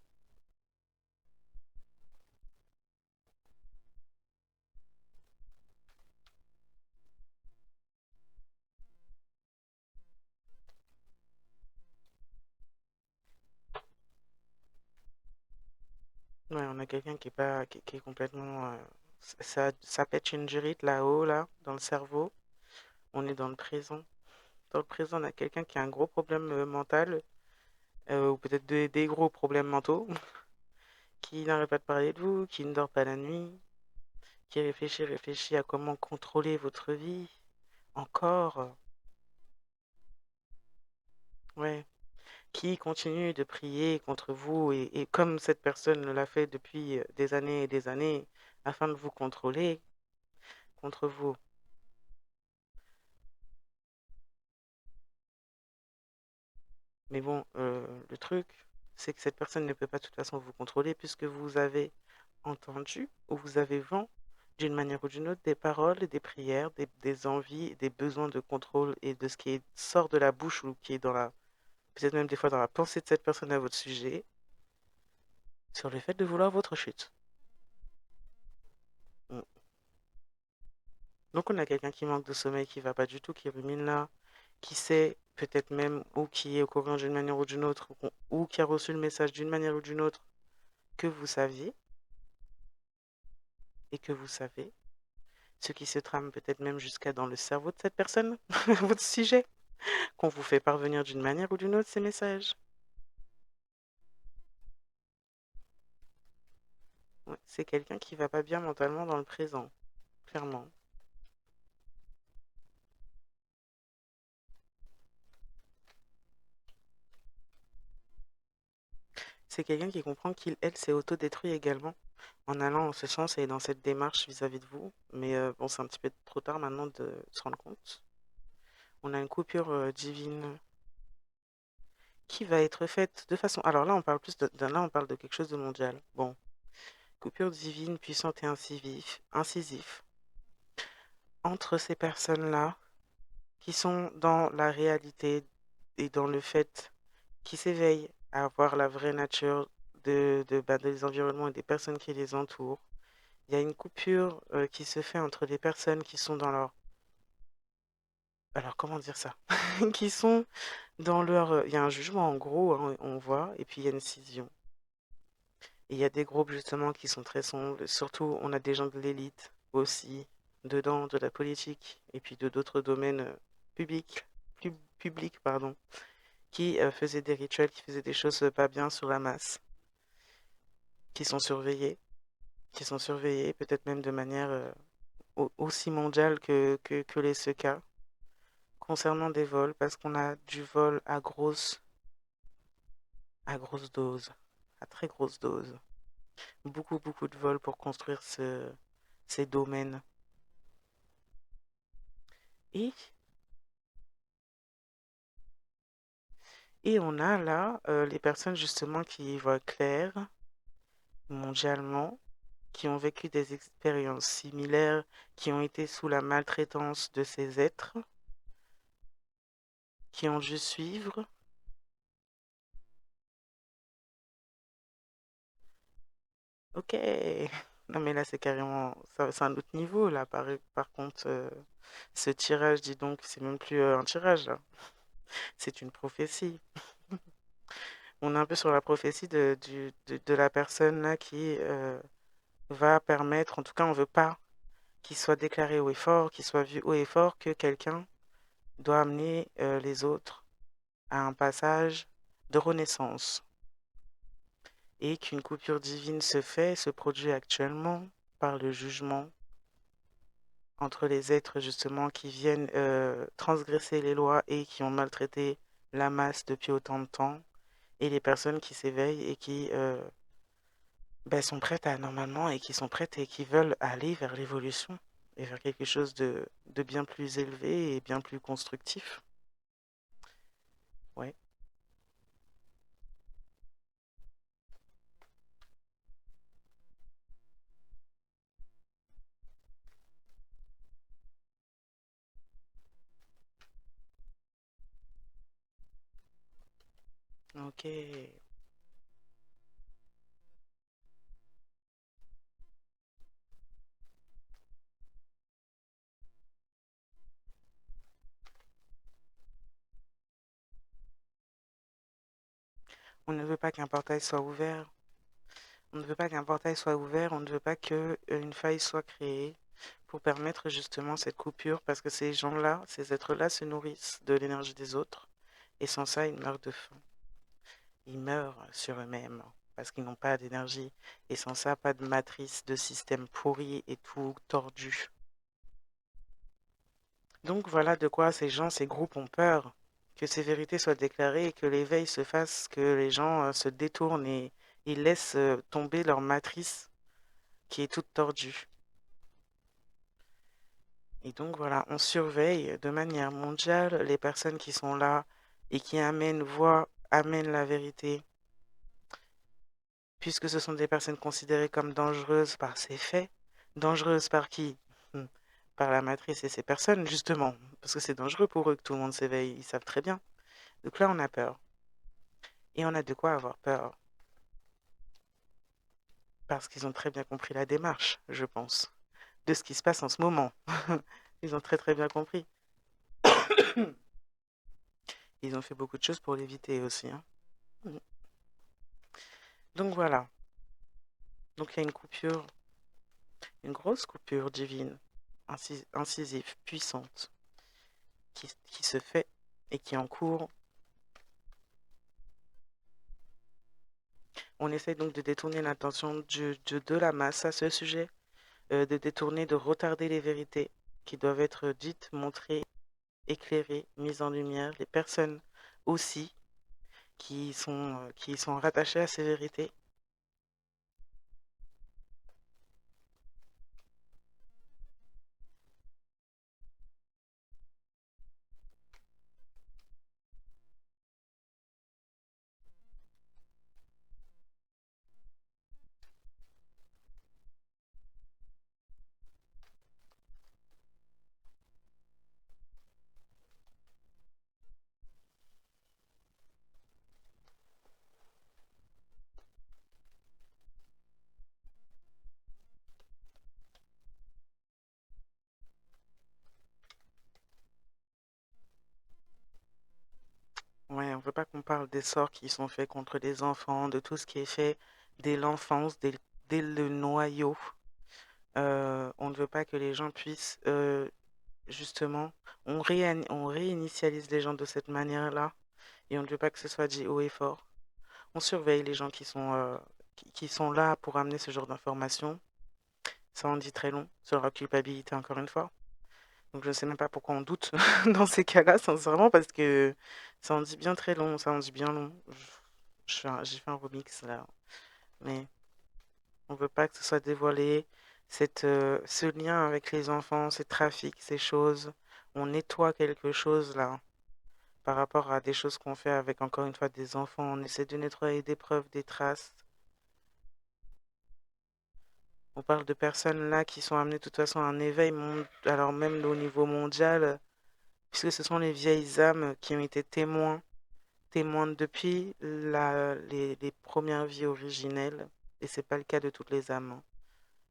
Ouais, on a quelqu'un qui est pas, qui est complètement, ça pète une gyrite là-haut, là, dans le cerveau. On est dans le présent. Dans le présent, on a quelqu'un qui a un gros problème mental, ou peut-être des gros problèmes mentaux, qui n'arrête pas de parler de vous, qui ne dort pas la nuit, qui réfléchit à comment contrôler votre vie. Encore, ouais. Qui continue de prier contre vous et comme cette personne l'a fait depuis des années et des années, afin de vous contrôler contre vous. Mais bon, le truc, c'est que cette personne ne peut pas de toute façon vous contrôler puisque vous avez entendu ou vous avez vent d'une manière ou d'une autre des paroles, des prières, des envies, des besoins de contrôle et de ce qui sort de la bouche ou qui est dans la, peut-être même des fois dans la pensée de cette personne à votre sujet, sur le fait de vouloir votre chute. Mm. Donc on a quelqu'un qui manque de sommeil, qui va pas du tout, qui rumine là, qui sait peut-être même ou qui est au courant d'une manière ou d'une autre, ou qui a reçu le message d'une manière ou d'une autre que vous saviez et que vous savez, ce qui se trame peut-être même jusqu'à dans le cerveau de cette personne, votre sujet, qu'on vous fait parvenir d'une manière ou d'une autre ces messages. Ouais, c'est quelqu'un qui va pas bien mentalement dans le présent, clairement. C'est quelqu'un qui comprend qu'il, elle, s'est autodétruit également en allant en ce sens et dans cette démarche vis-à-vis de vous. Mais bon, c'est un petit peu trop tard maintenant de se rendre compte. On a une coupure divine qui va être faite de façon. Alors là, on parle plus là, on parle de quelque chose de mondial. Bon, coupure divine, puissante et incisif entre ces personnes-là qui sont dans la réalité et dans le fait qui s'éveillent à voir la vraie nature des environnements et des personnes qui les entourent. Il y a une coupure qui se fait entre les personnes qui sont dans leur... Alors, comment dire ça? Qui sont dans leur... Il y a un jugement en gros, hein, on voit, et puis il y a une scission. Et il y a des groupes justement qui sont très sombres. Surtout, on a des gens de l'élite aussi, dedans, de la politique, et puis de d'autres domaines publics, publics, pardon, qui faisaient des rituels, qui faisaient des choses pas bien sur la masse, qui sont surveillés, peut-être même de manière aussi mondiale que les SECA, concernant des vols, parce qu'on a du vol à grosse dose, à très grosse dose. Beaucoup, beaucoup de vols pour construire ces domaines. Et, et on a là les personnes justement qui y voient clair mondialement, qui ont vécu des expériences similaires, qui ont été sous la maltraitance de ces êtres, qui ont dû suivre. Ok. Non mais là c'est carrément, c'est un autre niveau là. Par contre, ce tirage, dis donc, c'est même plus un tirage là. C'est une prophétie. On est un peu sur la prophétie de la personne là qui va permettre, en tout cas on veut pas qu'il soit déclaré haut et fort, qu'il soit vu haut et fort, que quelqu'un doit amener les autres à un passage de renaissance et qu'une coupure divine se produit actuellement par le jugement entre les êtres justement qui viennent transgresser les lois et qui ont maltraité la masse depuis autant de temps et les personnes qui s'éveillent et qui ben, sont prêtes à normalement et qui sont prêtes et qui veulent aller vers l'évolution et vers quelque chose de bien plus élevé et bien plus constructif. Ouais, ok. On ne veut pas qu'un portail soit ouvert. On ne veut pas qu'un portail soit ouvert. On ne veut pas qu'une faille soit créée pour permettre justement cette coupure parce que ces gens-là, ces êtres-là se nourrissent de l'énergie des autres et sans ça, ils meurent de faim. Ils meurent sur eux-mêmes parce qu'ils n'ont pas d'énergie et sans ça, pas de matrice, de système pourri et tout tordu. Donc voilà de quoi ces gens, ces groupes ont peur, que ces vérités soient déclarées et que l'éveil se fasse, que les gens se détournent et ils laissent tomber leur matrice qui est toute tordue. Et donc voilà, on surveille de manière mondiale les personnes qui sont là et qui amènent la vérité puisque ce sont des personnes considérées comme dangereuses par ces faits. Dangereuses par qui? Hmm. Par la matrice et ces personnes, justement, parce que c'est dangereux pour eux que tout le monde s'éveille, ils savent très bien. Donc là, on a peur. Et on a de quoi avoir peur, parce qu'ils ont très bien compris la démarche, je pense, de ce qui se passe en ce moment. Ils ont très très bien compris. Ils ont fait beaucoup de choses pour l'éviter aussi, hein. Mm. Donc voilà. Donc il y a une coupure, une grosse coupure divine, incisive, puissante, qui se fait et qui est en cours. On essaie donc de détourner l'attention de la masse à ce sujet, de détourner, de retarder les vérités qui doivent être dites, montrées, éclairées, mises en lumière. Les personnes aussi qui sont rattachées à ces vérités. Ouais, on veut pas qu'on parle des sorts qui sont faits contre les enfants, de tout ce qui est fait dès l'enfance, dès le noyau. On ne veut pas que les gens puissent, justement, on réinitialise les gens de cette manière-là et on ne veut pas que ce soit dit haut et fort. On surveille les gens qui sont là pour amener ce genre d'informations. Ça en dit très long sur leur culpabilité, encore une fois. Donc je ne sais même pas pourquoi on doute dans ces cas-là, sincèrement, parce que ça en dit bien très long, ça en dit bien long. J'ai fait un remix là, mais on veut pas que ce soit dévoilé. Ce lien avec les enfants, ces trafics, ces choses, on nettoie quelque chose là par rapport à des choses qu'on fait avec encore une fois des enfants. On essaie de nettoyer des preuves, des traces. On parle de personnes là qui sont amenées de toute façon à un éveil, alors même au niveau mondial, puisque ce sont les vieilles âmes qui ont été témoins depuis les premières vies originelles. Et c'est pas le cas de toutes les âmes, hein.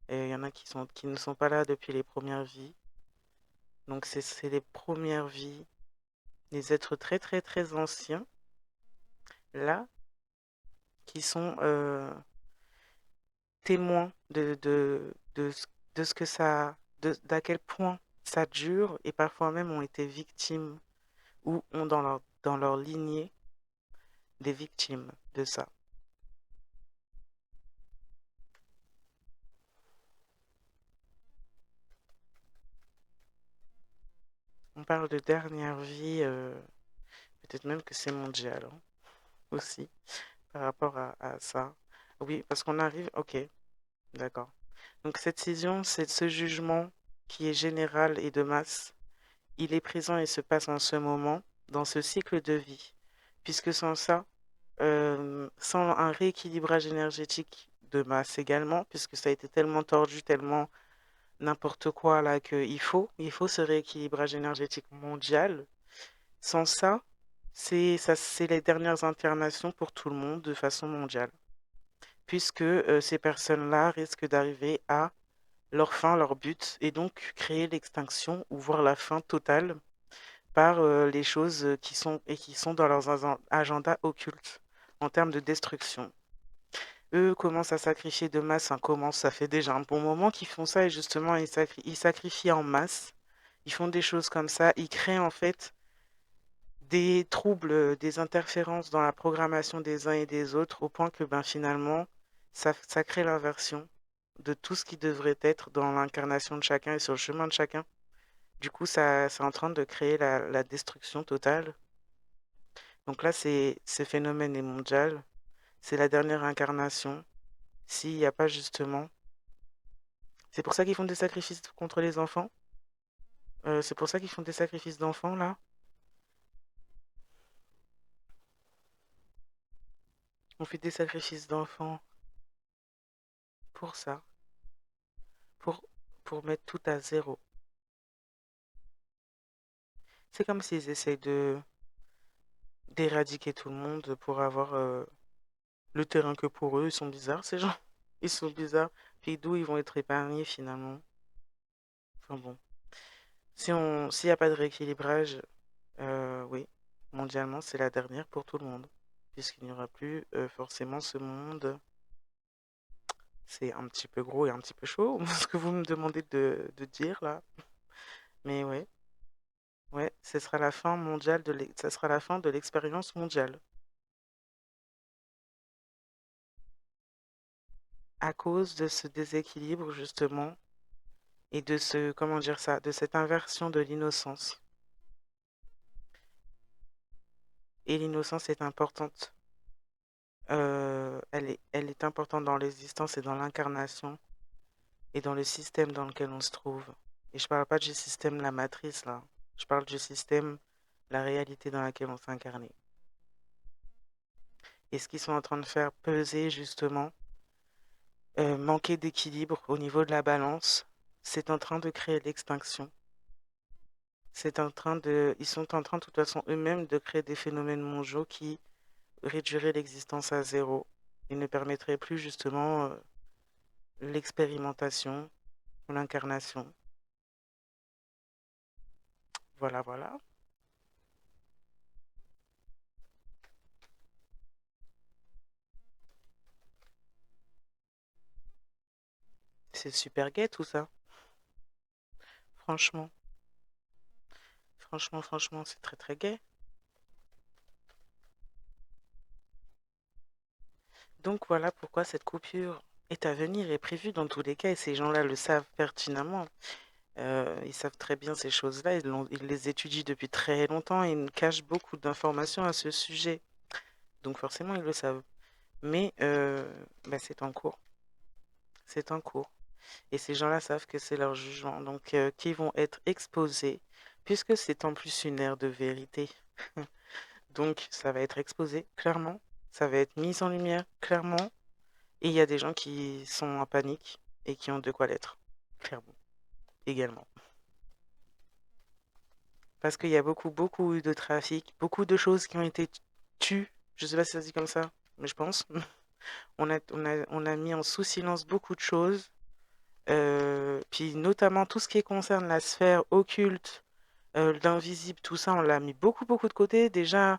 Et il y en a qui ne sont pas là depuis les premières vies. Donc c'est les premières vies, les êtres très très très anciens, là, qui sont témoins de ce que ça, d'à quel point ça dure et parfois même ont été victimes ou ont dans leur lignée des victimes de ça. On parle de dernière vie, peut-être même que c'est mondial, hein, aussi, par rapport à ça. Oui, parce qu'on arrive, ok, d'accord. Donc cette décision, c'est ce jugement qui est général et de masse. Il est présent et se passe en ce moment, dans ce cycle de vie. Puisque sans ça, sans un rééquilibrage énergétique de masse également, puisque ça a été tellement tordu, tellement n'importe quoi là il faut ce rééquilibrage énergétique mondial. Sans ça, c'est les dernières incarnations pour tout le monde de façon mondiale, puisque ces personnes-là risquent d'arriver à leur fin, leur but, et donc créer l'extinction ou voir la fin totale par les choses qui sont dans leurs agendas occultes en termes de destruction. Eux commencent à sacrifier de masse, hein, commencent, ça fait déjà un bon moment qu'ils font ça et justement ils sacrifient en masse, ils font des choses comme ça, ils créent en fait des troubles, des interférences dans la programmation des uns et des autres au point que ben, finalement ça crée l'inversion de tout ce qui devrait être dans l'incarnation de chacun et sur le chemin de chacun. Du coup, ça, c'est en train de créer la destruction totale. Donc là, ce phénomène est mondial. C'est la dernière incarnation. S'il n'y a pas justement. C'est pour ça qu'ils font des sacrifices contre les enfants. C'est pour ça qu'ils font des sacrifices d'enfants, là. On fait des sacrifices d'enfants. pour ça, pour, pour mettre tout à zéro. C'est comme s'ils essayent d'éradiquer tout le monde pour avoir le terrain que pour eux. Ils sont bizarres, ces gens. Ils sont bizarres. Puis d'où ils vont être épargnés finalement. Enfin bon. S'il n'y a pas de rééquilibrage, oui, mondialement, c'est la dernière pour tout le monde. Puisqu'il n'y aura plus forcément ce monde. C'est un petit peu gros et un petit peu chaud, ce que vous me demandez de dire là. Mais ouais, ouais, ce sera la fin mondiale ça sera la fin de l'expérience mondiale. À cause de ce déséquilibre justement et de comment dire ça, de cette inversion de l'innocence. Et l'innocence est importante. Elle est importante dans l'existence et dans l'incarnation et dans le système dans lequel on se trouve. Et je parle pas du système la matrice là. Je parle du système, la réalité dans laquelle on s'est incarné. Et ce qu'ils sont en train de faire peser justement, manquer d'équilibre au niveau de la balance, c'est en train de créer l'extinction. Ils sont en train de toute façon eux-mêmes de créer des phénomènes mondiaux qui réduiraient l'existence à zéro et ne permettraient plus justement l'expérimentation ou l'incarnation. Voilà, voilà. C'est super gai tout ça. Franchement, franchement, c'est très très gai. Donc voilà pourquoi cette coupure est à venir, est prévue dans tous les cas, et ces gens-là le savent pertinemment. Ils savent très bien ces choses-là, ils les étudient depuis très longtemps et ils cachent beaucoup d'informations à ce sujet. Donc forcément, ils le savent. Mais bah, c'est en cours. C'est en cours. Et ces gens-là savent que c'est leur jugement, donc qui vont être exposés, puisque c'est en plus une ère de vérité. Donc ça va être exposé, clairement. Ça va être mis en lumière, clairement. Et il y a des gens qui sont en panique et qui ont de quoi l'être, clairement, également. Parce qu'il y a beaucoup eu de trafic, beaucoup de choses qui ont été tues. Je sais pas si ça se dit comme ça, mais je pense. On a mis en sous-silence beaucoup de choses. Puis notamment tout ce qui concerne la sphère occulte, l'invisible, tout ça, on l'a mis beaucoup de côté. Déjà,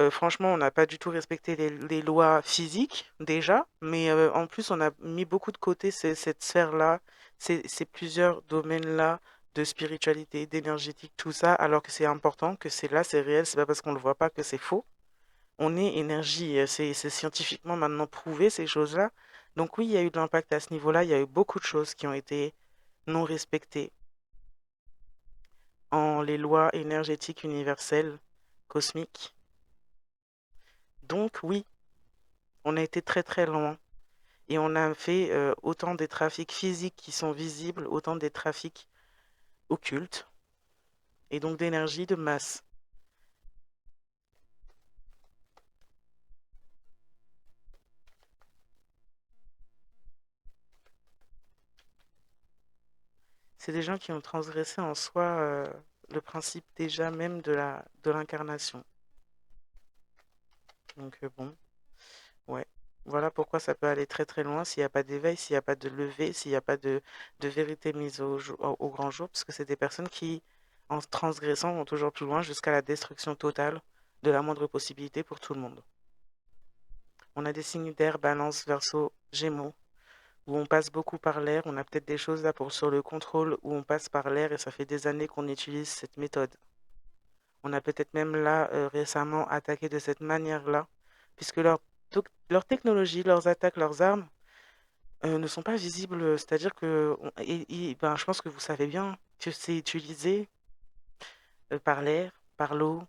franchement, on n'a pas du tout respecté les lois physiques, déjà. Mais en plus, on a mis beaucoup de côté cette sphère-là, ces plusieurs domaines-là de spiritualité, d'énergétique, tout ça, alors que c'est important, que c'est là, c'est réel, c'est pas parce qu'on ne le voit pas que c'est faux. On est énergie, c'est scientifiquement maintenant prouvé, ces choses-là. Donc oui, il y a eu de l'impact à ce niveau-là, il y a eu beaucoup de choses qui ont été non respectées en les lois énergétiques universelles, cosmiques. Donc oui, on a été très loin. Et on a fait autant des trafics physiques qui sont visibles, autant des trafics occultes, et donc d'énergie de masse. C'est des gens qui ont transgressé en soi le principe déjà même de l'incarnation. Donc bon, ouais. Voilà pourquoi ça peut aller très loin s'il n'y a pas d'éveil, s'il n'y a pas de lever, s'il n'y a pas de vérité mise au grand jour, parce que c'est des personnes qui, en transgressant, vont toujours plus loin jusqu'à la destruction totale de la moindre possibilité pour tout le monde. On a des signes d'air, balance, verso, gémeaux, où on passe beaucoup par l'air. On a peut-être des choses là sur le contrôle où on passe par l'air et ça fait des années qu'on utilise cette méthode. On a peut-être même là récemment attaqué de cette manière-là, puisque leur technologie, leurs attaques, leurs armes ne sont pas visibles. C'est-à-dire que, ben, je pense que vous savez bien que c'est utilisé par l'air, par l'eau,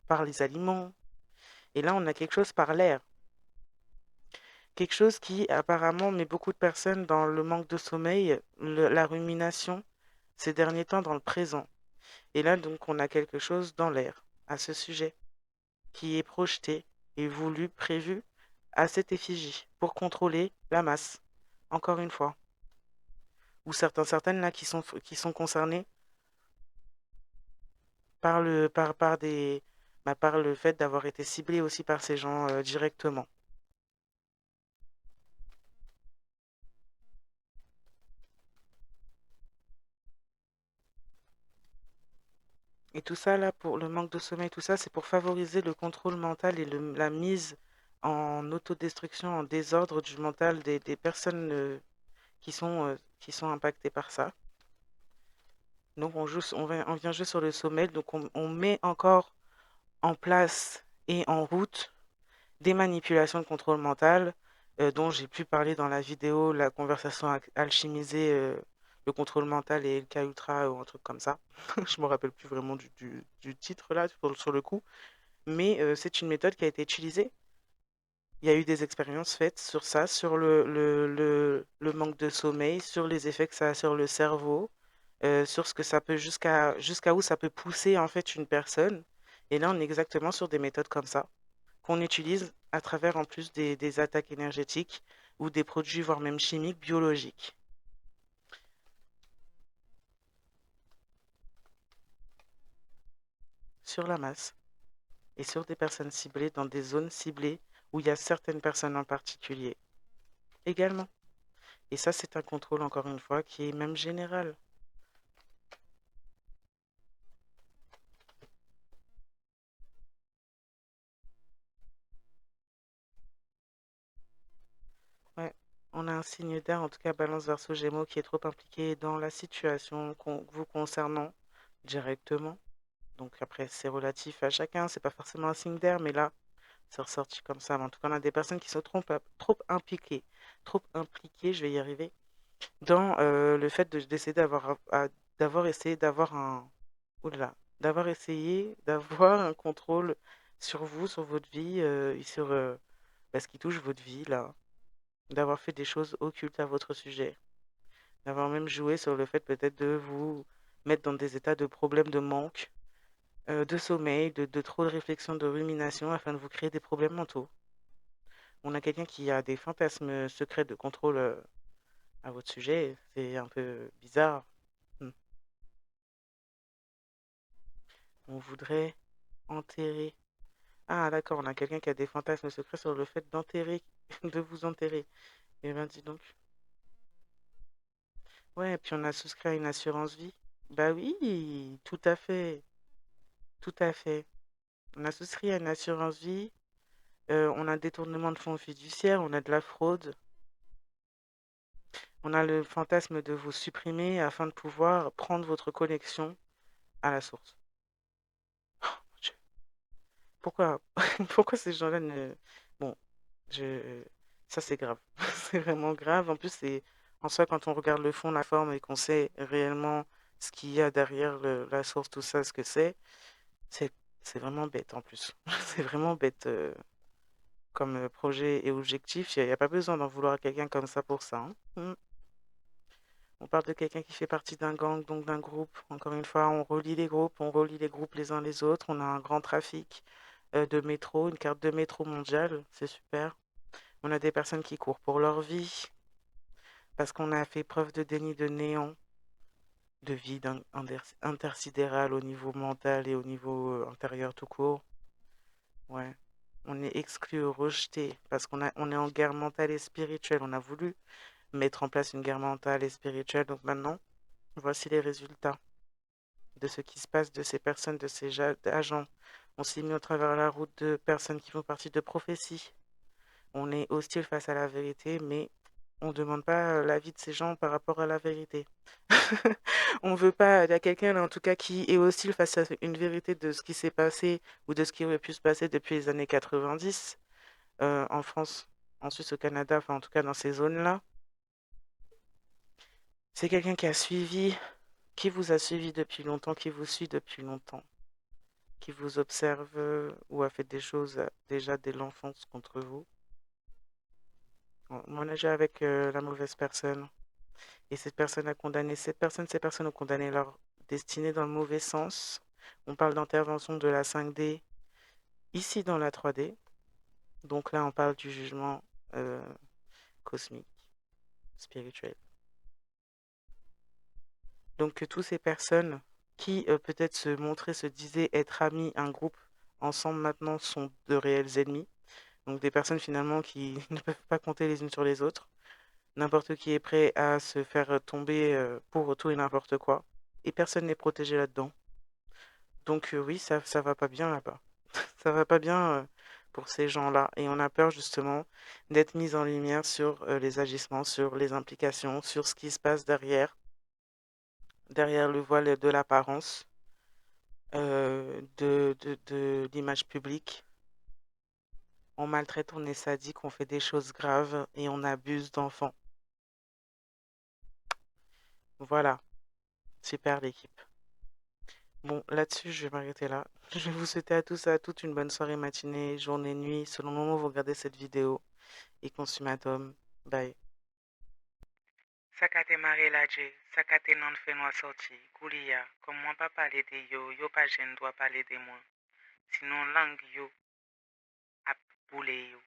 par les aliments. Et là, on a quelque chose par l'air. Quelque chose qui apparemment met beaucoup de personnes dans le manque de sommeil, la rumination, ces derniers temps dans le présent. Et là, donc, on a quelque chose dans l'air à ce sujet qui est projeté et voulu, prévu à cette effigie pour contrôler la masse, encore une fois. Ou certaines là qui sont concernées par le fait d'avoir été ciblées aussi par ces gens directement. Et tout ça là, pour le manque de sommeil, tout ça, c'est pour favoriser le contrôle mental et la mise en autodestruction, en désordre du mental des personnes qui sont impactées par ça. Donc on vient juste sur le sommeil, donc on met encore en place et en route des manipulations de contrôle mental dont j'ai pu parler dans la vidéo, la conversation alchimisée, le contrôle mental et le cas ultra ou un truc comme ça. Je me rappelle plus vraiment du titre là sur le coup, mais c'est une méthode qui a été utilisée. Il y a eu des expériences faites sur ça, sur le manque de sommeil, sur les effets que ça a sur le cerveau, sur ce que ça peut jusqu'à où ça peut pousser en fait une personne. Et là, on est exactement sur des méthodes comme ça qu'on utilise à travers en plus des attaques énergétiques ou des produits, voire même chimiques, biologiques, sur la masse et sur des personnes ciblées dans des zones ciblées où il y a certaines personnes en particulier également. Et ça, c'est un contrôle, encore une fois, qui est même général. Ouais. On a un signe d'air, en tout cas Balance Verseau Gémeaux, qui est trop impliqué dans la situation vous concernant directement. Donc après, c'est relatif à chacun, c'est pas forcément un signe d'air, mais là, c'est ressorti comme ça. Mais en tout cas, on a des personnes qui sont trop impliquées, je vais y arriver, dans le fait d'essayer d'avoir essayé d'avoir oula, d'avoir essayé d'avoir un contrôle sur vous, sur votre vie, et sur ce qui touche votre vie, là, d'avoir fait des choses occultes à votre sujet, d'avoir même joué sur le fait peut-être de vous mettre dans des états de problèmes de manque, de sommeil, de trop de réflexion, de rumination, afin de vous créer des problèmes mentaux. On a quelqu'un qui a des fantasmes secrets de contrôle à votre sujet, c'est un peu bizarre. Hmm. On voudrait enterrer. Ah, d'accord, on a quelqu'un qui a des fantasmes secrets sur le fait d'enterrer, de vous enterrer. Eh bien, dis donc. Ouais, et puis on a souscrit à une assurance vie. Bah oui, tout à fait, tout à fait. On a souscrit à une assurance vie, on a un détournement de fonds fiduciaires, on a de la fraude, on a le fantasme de vous supprimer afin de pouvoir prendre votre connexion à la source. Mon Dieu, pourquoi, pourquoi ces gens-là ne... Bon, je... ça c'est grave. C'est vraiment grave. En plus, c'est en soi, quand on regarde le fond, la forme et qu'on sait réellement ce qu'il y a derrière la source, tout ça, ce que c'est c'est vraiment bête en plus. C'est vraiment bête comme projet et objectif. Il n'y a pas besoin d'en vouloir à quelqu'un comme ça pour ça, hein. On parle de quelqu'un qui fait partie d'un gang, donc d'un groupe. Encore une fois, on relie les groupes les uns les autres. On a un grand trafic de métro, une carte de métro mondiale, c'est super. On a des personnes qui courent pour leur vie parce qu'on a fait preuve de déni de néant, de vide intersidéral au niveau mental et au niveau intérieur tout court. Ouais. On est exclu, rejeté parce on est en guerre mentale et spirituelle. On a voulu mettre en place une guerre mentale et spirituelle. Donc maintenant, voici les résultats de ce qui se passe, de ces personnes, de ces agents. On s'est mis au travers la route de personnes qui font partie de prophéties. On est hostile face à la vérité, mais on ne demande pas l'avis de ces gens par rapport à la vérité. On veut pas, il y a quelqu'un là en tout cas qui est hostile face à une vérité de ce qui s'est passé ou de ce qui aurait pu se passer depuis les années 90 en France, en Suisse, au Canada, enfin en tout cas dans ces zones-là. C'est quelqu'un qui vous a suivi depuis longtemps, qui vous suit depuis longtemps, qui vous observe ou a fait des choses déjà dès l'enfance contre vous. On a joué avec la mauvaise personne. Et cette personne a condamné ces personnes ont condamné leur destinée dans le mauvais sens. On parle d'intervention de la 5D ici dans la 3D. Donc là, on parle du jugement euh, cosmique spirituel. Donc que toutes ces personnes qui peut-être se montraient, se disaient être amis, un groupe ensemble maintenant sont de réels ennemis. Donc des personnes finalement qui ne peuvent pas compter les unes sur les autres. N'importe qui est prêt à se faire tomber pour tout et n'importe quoi. Et personne n'est protégé là-dedans. Donc oui, ça va pas bien là-bas. Ça va pas bien pour ces gens-là. Et on a peur justement d'être mis en lumière sur les agissements, sur les implications, sur ce qui se passe derrière le voile de l'apparence, de l'image publique. On maltraite, on est sadique, on fait des choses graves et on abuse d'enfants. Voilà, super l'équipe. Bon, là-dessus, je vais m'arrêter là. Je vais vous souhaiter à tous et à toutes une bonne soirée, matinée, journée, nuit, selon le moment où vous regardez cette vidéo. Et consumatum, bye. Sakate mare la je, sakate nan fe noa sorti, kouliya, kom mwen pa pale de yo, yo pa jen dwa pale de mwen. Sinon lang yo ap boule yo.